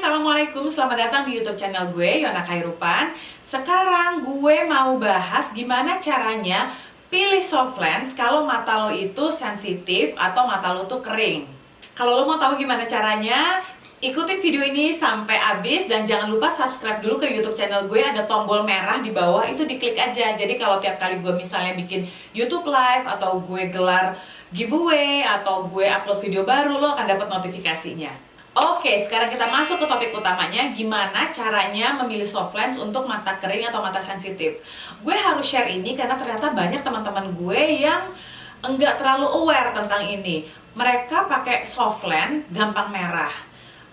Assalamualaikum, selamat datang di YouTube channel gue, Yona Khairupan. Sekarang gue mau bahas gimana caranya pilih soft lens kalau mata lo itu sensitif atau mata lo tuh kering. Kalau lo mau tahu gimana caranya, ikutin video ini sampai habis dan jangan lupa subscribe dulu ke YouTube channel gue, ada tombol merah di bawah, itu diklik aja. Jadi kalau tiap kali gue misalnya bikin YouTube live atau gue gelar giveaway atau gue upload video baru, lo akan dapat notifikasinya. Oke, sekarang kita masuk ke topik utamanya, gimana caranya memilih soft lens untuk mata kering atau mata sensitif. Gue harus share ini karena ternyata banyak teman-teman gue yang enggak terlalu aware tentang ini. Mereka pakai soft lens gampang merah.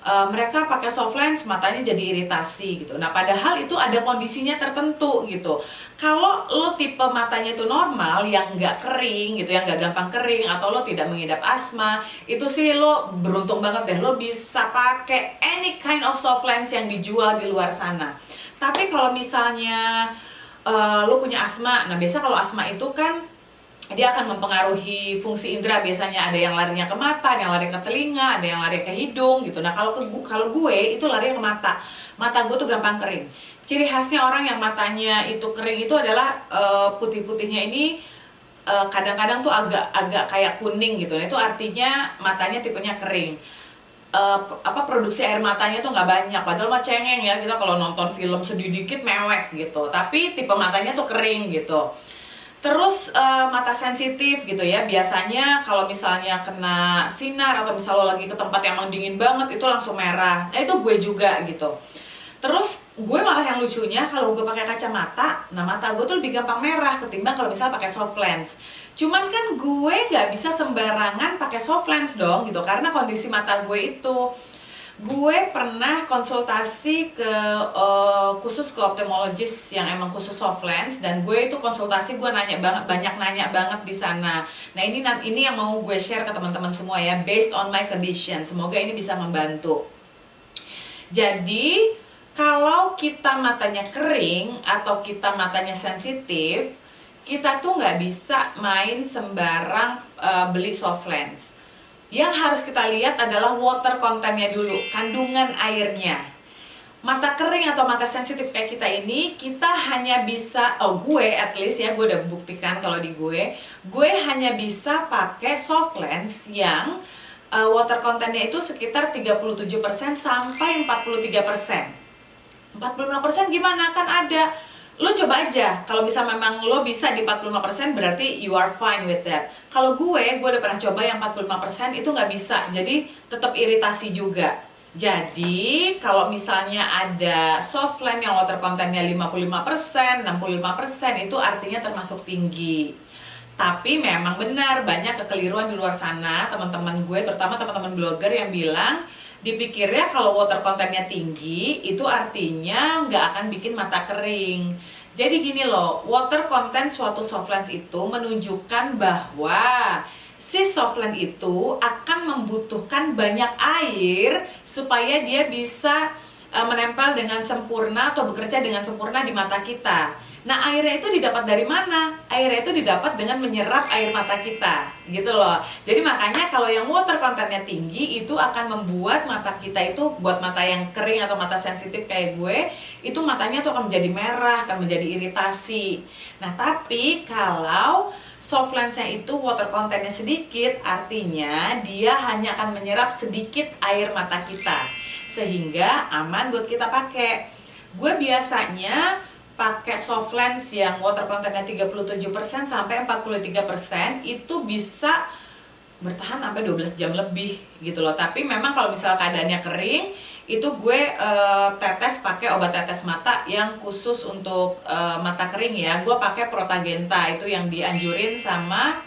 Mereka pakai soft lens matanya jadi iritasi gitu. Nah, padahal itu ada kondisinya tertentu gitu. Kalau lo tipe matanya itu normal, yang nggak kering gitu, yang nggak gampang kering, atau lo tidak mengidap asma, itu sih lo beruntung banget deh. Lo bisa pakai any kind of soft lens yang dijual di luar sana. Tapi kalau misalnya lo punya asma, nah biasa kalau asma itu kan dia akan mempengaruhi fungsi indera, biasanya ada yang larinya ke mata, ada yang lari ke telinga, ada yang lari ke hidung gitu. Nah kalau gue itu larinya ke mata. Mata gue tuh gampang kering. Ciri khasnya orang yang matanya itu kering itu adalah putih-putihnya ini kadang-kadang tuh agak kayak kuning gitu. Nah itu artinya matanya tipenya kering. Produksi air matanya tuh nggak banyak, padahal mah cengeng ya kita kalau nonton film sedih dikit mewek gitu. Tapi tipe matanya tuh kering gitu. Terus mata sensitif gitu ya, biasanya kalau misalnya kena sinar atau misalnya lo lagi ke tempat yang emang dingin banget itu langsung merah. Nah itu gue juga gitu. Terus gue malah yang lucunya kalau gue pakai kacamata, nah mata gue tuh lebih gampang merah ketimbang kalau misalnya pakai soft lens. Cuman kan gue nggak bisa sembarangan pakai soft lens dong gitu, karena kondisi mata gue itu. Gue pernah konsultasi ke khusus ke ophthalmologist yang emang khusus soft lens, dan gue itu konsultasi gue banyak nanya banget di sana. Nah ini yang mau gue share ke teman-teman semua ya, based on my condition. Semoga ini bisa membantu. Jadi kalau kita matanya kering atau kita matanya sensitif, kita tuh nggak bisa main sembarang beli soft lens. Yang harus kita lihat adalah water contentnya dulu, kandungan airnya. Mata kering atau mata sensitif kayak kita ini, kita hanya bisa, gue at least ya, gue udah buktikan kalau di gue hanya bisa pakai soft lens yang water contentnya itu sekitar 37% sampai 43%. 45% gimana? Kan ada. Lo coba aja, kalau bisa memang lo bisa di 45% berarti you are fine with that. Kalau gue udah pernah coba yang 45% itu nggak bisa, jadi tetap iritasi juga. Jadi kalau misalnya ada soft lens yang water contentnya 55%, 65% itu artinya termasuk tinggi. Tapi memang benar, banyak kekeliruan di luar sana, teman-teman gue, terutama teman-teman blogger yang bilang, dipikirnya kalau water contentnya tinggi itu artinya nggak akan bikin mata kering. Jadi gini loh, water content suatu soft lens itu menunjukkan bahwa si soft lens itu akan membutuhkan banyak air supaya dia bisa menempel dengan sempurna atau bekerja dengan sempurna di mata kita. Nah airnya itu didapat dari mana? Airnya itu didapat dengan menyerap air mata kita gitu loh. Jadi makanya kalau yang water contentnya tinggi itu akan membuat mata kita itu, buat mata yang kering atau mata sensitif kayak gue, itu matanya tuh akan menjadi merah, akan menjadi iritasi. Nah tapi kalau soft lensnya itu water contentnya sedikit, artinya dia hanya akan menyerap sedikit air mata kita, sehingga aman buat kita pakai. Gue biasanya pakai soft lens yang water contentnya 37% sampai 43% itu bisa bertahan sampai 12 jam lebih gitu loh. Tapi memang kalau misalnya keadaannya kering, itu gue tetes pakai obat tetes mata yang khusus untuk mata kering ya. Gue pakai Protagenta, itu yang dianjurin sama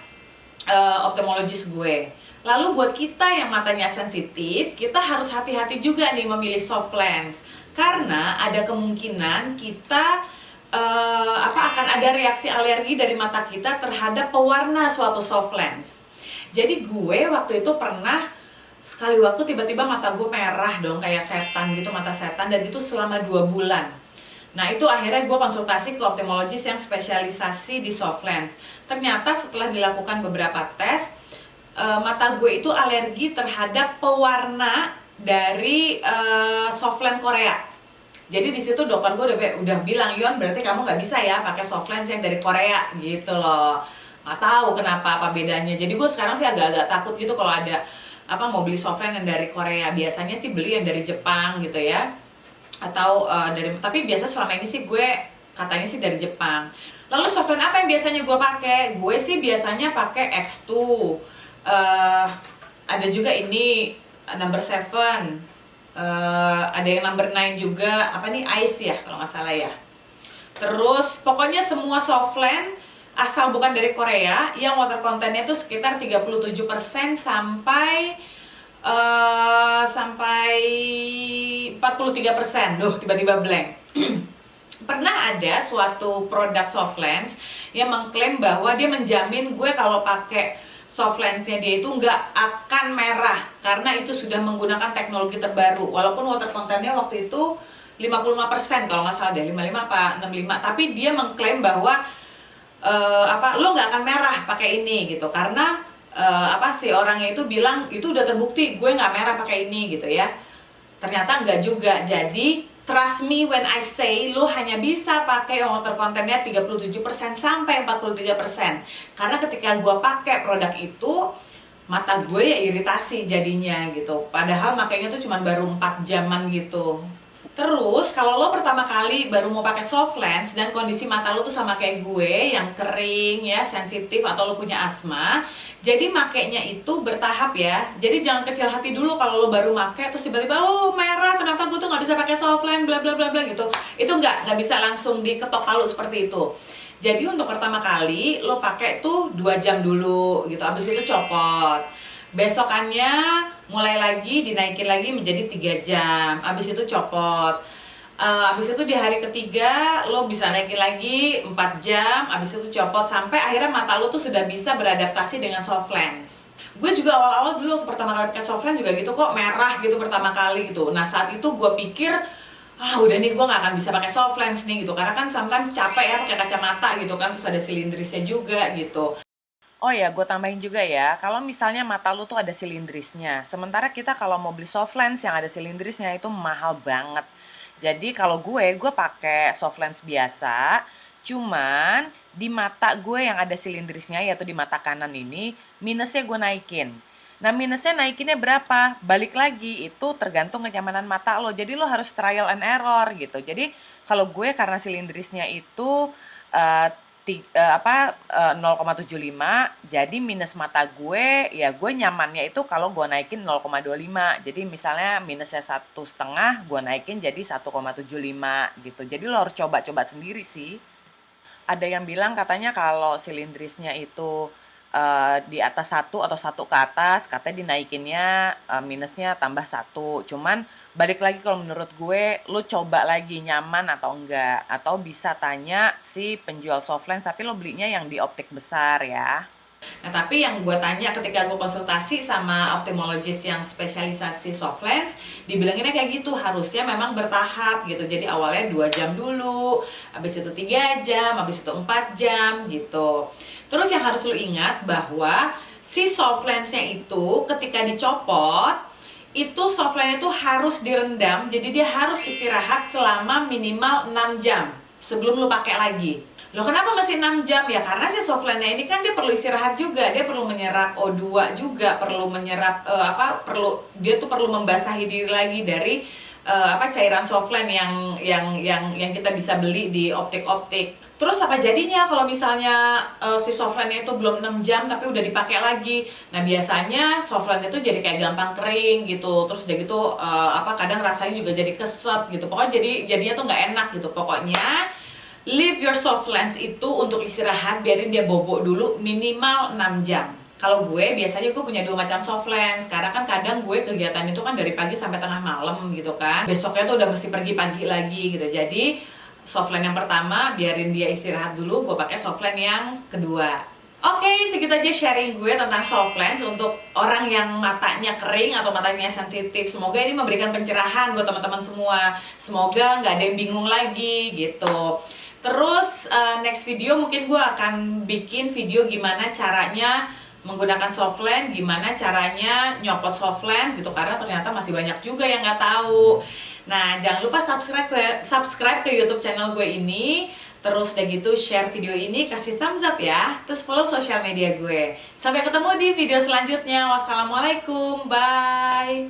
ophthalmologist gue. Lalu buat kita yang matanya sensitif, kita harus hati-hati juga nih memilih soft lens, karena ada kemungkinan kita akan ada reaksi alergi dari mata kita terhadap pewarna suatu soft lens. Jadi gue waktu itu pernah sekali waktu tiba-tiba mata gue merah dong, kayak setan gitu, mata setan, dan itu selama 2 bulan. Nah itu akhirnya gue konsultasi ke ophthalmologist yang spesialisasi di soft lens. Ternyata setelah dilakukan beberapa tes, mata gue itu alergi terhadap pewarna dari soft lens Korea. Jadi di situ dokter gue udah bilang, Yon berarti kamu nggak bisa ya pakai soft lens yang dari Korea gitu loh. Nggak tahu kenapa apa bedanya. Jadi gue sekarang sih agak-agak takut gitu kalau ada mau beli soft lens yang dari Korea. Biasanya sih beli yang dari Jepang gitu ya, atau tapi biasa selama ini sih gue katanya sih dari Jepang. Lalu soft lens apa yang biasanya gue pakai? Gue sih biasanya pakai X2. Ada juga ini number 7. Ada yang number 9 juga, Ice ya kalau nggak salah ya. Terus pokoknya semua soft lens asal bukan dari Korea yang water contentnya itu sekitar 37% sampai 43%. Duh, tiba-tiba blank. Pernah ada suatu produk soft lens yang mengklaim bahwa dia menjamin gue kalau pakai soft lensnya dia itu nggak akan merah karena itu sudah menggunakan teknologi terbaru. Walaupun water contentnya waktu itu 55% kalau nggak salah deh, 55 apa 65, tapi dia mengklaim bahwa lo nggak akan merah pakai ini gitu, karena si orangnya itu bilang itu udah terbukti gue nggak merah pakai ini gitu ya. Ternyata nggak juga. Jadi trust me when I say lo hanya bisa pakai yang water contentnya 37% sampai 43%. Karena ketika gue pakai produk itu, mata gue ya iritasi jadinya gitu. Padahal makanya tuh cuma baru 4 jaman gitu. Terus kalau lo pertama kali baru mau pakai soft lens dan kondisi mata lo tuh sama kayak gue yang kering ya, sensitif, atau lo punya asma, jadi makainya itu bertahap ya. Jadi jangan kecil hati dulu kalau lo baru pakai terus tiba-tiba oh merah, ternyata gue tuh nggak bisa pakai soft lens bla bla bla bla gitu. Itu nggak bisa langsung diketok palu seperti itu. Jadi untuk pertama kali lo pakai tuh 2 jam dulu gitu, abis itu copot. Besokannya mulai lagi dinaikin lagi menjadi 3 jam, abis itu copot. Abis itu di hari ketiga lo bisa naikin lagi 4 jam, abis itu copot, sampai akhirnya mata lo tuh sudah bisa beradaptasi dengan soft lens. Gue juga awal-awal dulu waktu pertama kali pakai soft lens juga gitu kok, merah gitu pertama kali gitu. Nah saat itu gue pikir udah nih gue gak akan bisa pakai soft lens nih gitu, karena kan sometimes capek ya pakai kacamata gitu kan, terus ada silindrisnya juga gitu. Oh ya, gue tambahin juga ya, kalau misalnya mata lu tuh ada silindrisnya, sementara kita kalau mau beli soft lens yang ada silindrisnya itu mahal banget. Jadi kalau gue pakai soft lens biasa, cuman di mata gue yang ada silindrisnya, yaitu di mata kanan ini, minusnya gue naikin. Nah minusnya naikinnya berapa? Balik lagi, itu tergantung kenyamanan mata lo, jadi lo harus trial and error gitu. Jadi kalau gue karena silindrisnya itu uh, 0,75, jadi minus mata gue ya gue nyamannya itu kalau gue naikin 0,25. Jadi misalnya minusnya 1,5, gue naikin jadi 1,75 gitu. Jadi lo harus coba-coba sendiri sih. Ada yang bilang katanya kalau silindrisnya itu di atas 1 atau 1 ke atas, katanya dinaikinnya minusnya tambah 1. Cuman balik lagi, kalau menurut gue lo coba lagi nyaman atau enggak, atau bisa tanya si penjual soft lens tapi lo belinya yang di optik besar ya. Nah tapi yang gue tanya ketika gue konsultasi sama ophthalmologist yang spesialisasi soft lens, dibilanginnya kayak gitu, harusnya memang bertahap gitu. Jadi awalnya 2 jam dulu, habis itu 3 jam, habis itu 4 jam gitu. Terus yang harus lo ingat bahwa si soft lensnya itu ketika dicopot, itu soft lens itu harus direndam, jadi dia harus istirahat selama minimal 6 jam sebelum lo pakai lagi. Loh kenapa masih 6 jam? Ya karena si soft lens-nya ini kan dia perlu istirahat juga, dia perlu menyerap O2 juga, perlu menyerap dia tuh perlu membasahi diri lagi dari cairan soft lens yang kita bisa beli di optik-optik. Terus apa jadinya kalau misalnya si soft lens-nya itu belum 6 jam tapi udah dipakai lagi? Nah biasanya soft lens itu jadi kayak gampang kering gitu, terus udah gitu kadang rasanya juga jadi keset gitu. Pokoknya jadinya tuh nggak enak gitu. Pokoknya leave your soft lens itu untuk istirahat, biarin dia bobok dulu minimal 6 jam. Kalau gue biasanya gue punya 2 macam soft lens, karena kan kadang gue kegiatan itu kan dari pagi sampai tengah malam gitu kan. Besoknya tuh udah mesti pergi pagi lagi gitu. Jadi soft lens yang pertama biarin dia istirahat dulu, gue pakai soft lens yang kedua. Oke, segitu aja sharing gue tentang soft lens untuk orang yang matanya kering atau matanya sensitif. Semoga ini memberikan pencerahan buat teman-teman semua. Semoga nggak ada yang bingung lagi gitu. Terus next video mungkin gue akan bikin video gimana caranya menggunakan soft lens, gimana caranya nyopot soft lens gitu, karena ternyata masih banyak juga yang nggak tahu. Nah, jangan lupa subscribe ke YouTube channel gue ini. Terus udah gitu share video ini, kasih thumbs up ya. Terus follow sosial media gue. Sampai ketemu di video selanjutnya. Wassalamualaikum, bye.